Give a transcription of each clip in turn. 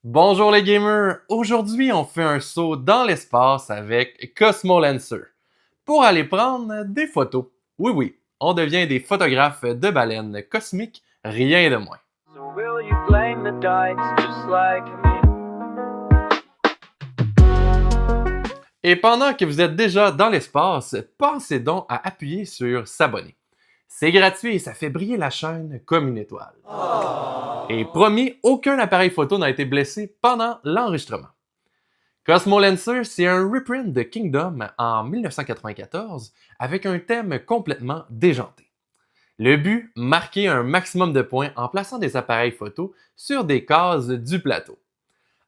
Bonjour les gamers! Aujourd'hui, on fait un saut dans l'espace avec Cosmolancer pour aller prendre des photos. Oui, oui, on devient des photographes de baleines cosmiques, rien de moins. So will you blame the dice just like me? Et pendant que vous êtes déjà dans l'espace, pensez donc à appuyer sur s'abonner. C'est gratuit et ça fait briller la chaîne comme une étoile. Et promis, aucun appareil photo n'a été blessé pendant l'enregistrement. Cosmolancer, c'est un reprint de Kingdom en 1994 avec un thème complètement déjanté. Le but, marquer un maximum de points en plaçant des appareils photo sur des cases du plateau.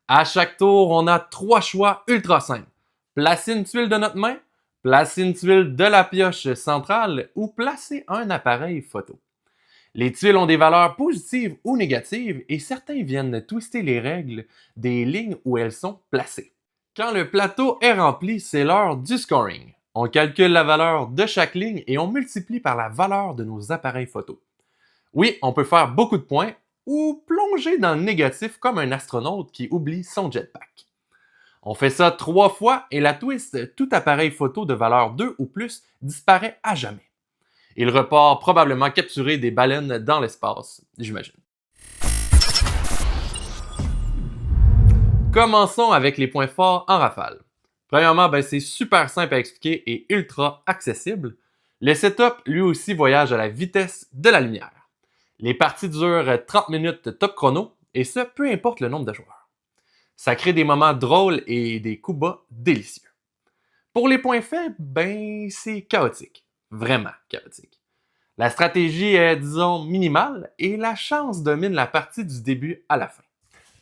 À chaque tour, on a 3 choix ultra simples. Placer une tuile de notre main, placer une tuile de la pioche centrale ou placer un appareil photo. Les tuiles ont des valeurs positives ou négatives et certains viennent twister les règles des lignes où elles sont placées. Quand le plateau est rempli, c'est l'heure du scoring. On calcule la valeur de chaque ligne et on multiplie par la valeur de nos appareils photo. Oui, on peut faire beaucoup de points ou plonger dans le négatif comme un astronaute qui oublie son jetpack. On fait ça 3 fois et la twist, tout appareil photo de valeur 2 ou plus disparaît à jamais. Il repart probablement capturer des baleines dans l'espace, j'imagine. Commençons avec les points forts en rafale. Premièrement, c'est super simple à expliquer et ultra accessible. Le setup, lui aussi, voyage à la vitesse de la lumière. Les parties durent 30 minutes top chrono, et ce, peu importe le nombre de joueurs. Ça crée des moments drôles et des coups bas délicieux. Pour les points faibles, c'est chaotique. Vraiment chaotique. La stratégie est, disons, minimale, et la chance domine la partie du début à la fin.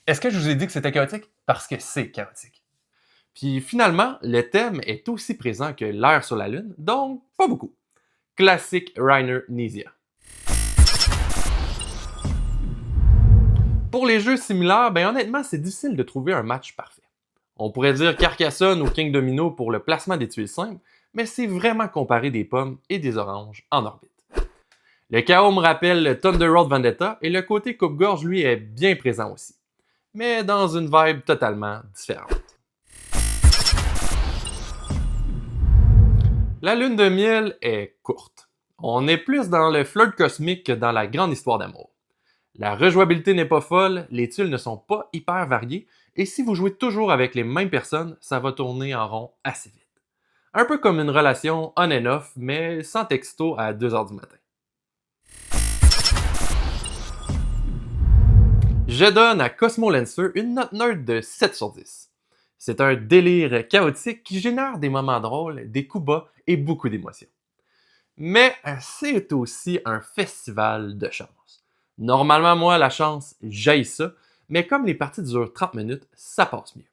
Est-ce que je vous ai dit que c'était chaotique? Parce que c'est chaotique. Puis finalement, le thème est aussi présent que l'air sur la Lune, donc pas beaucoup. Classique Rainer Knizia. Pour les jeux similaires, honnêtement, c'est difficile de trouver un match parfait. On pourrait dire Carcassonne ou King Domino pour le placement des tuiles simples, mais c'est vraiment comparer des pommes et des oranges en orbite. Le chaos me rappelle Thunder Road Vendetta et le côté coupe-gorge, lui, est bien présent aussi, mais dans une vibe totalement différente. La lune de miel est courte. On est plus dans le flirt cosmique que dans la grande histoire d'amour. La rejouabilité n'est pas folle, les tuiles ne sont pas hyper variées, et si vous jouez toujours avec les mêmes personnes, ça va tourner en rond assez vite. Un peu comme une relation on and off, mais sans texto à 2h du matin. Je donne à Cosmolancer une note neutre de 7 sur 10. C'est un délire chaotique qui génère des moments drôles, des coups bas et beaucoup d'émotions. Mais c'est aussi un festival de chance. Normalement, moi, la chance, j'haïs ça, mais comme les parties durent 30 minutes, ça passe mieux.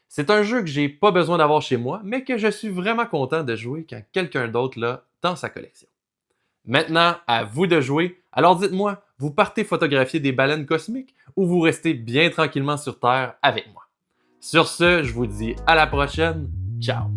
C'est un jeu que j'ai pas besoin d'avoir chez moi, mais que je suis vraiment content de jouer quand quelqu'un d'autre l'a dans sa collection. Maintenant, à vous de jouer, alors dites-moi, vous partez photographier des baleines cosmiques ou vous restez bien tranquillement sur Terre avec moi? Sur ce, je vous dis à la prochaine, ciao!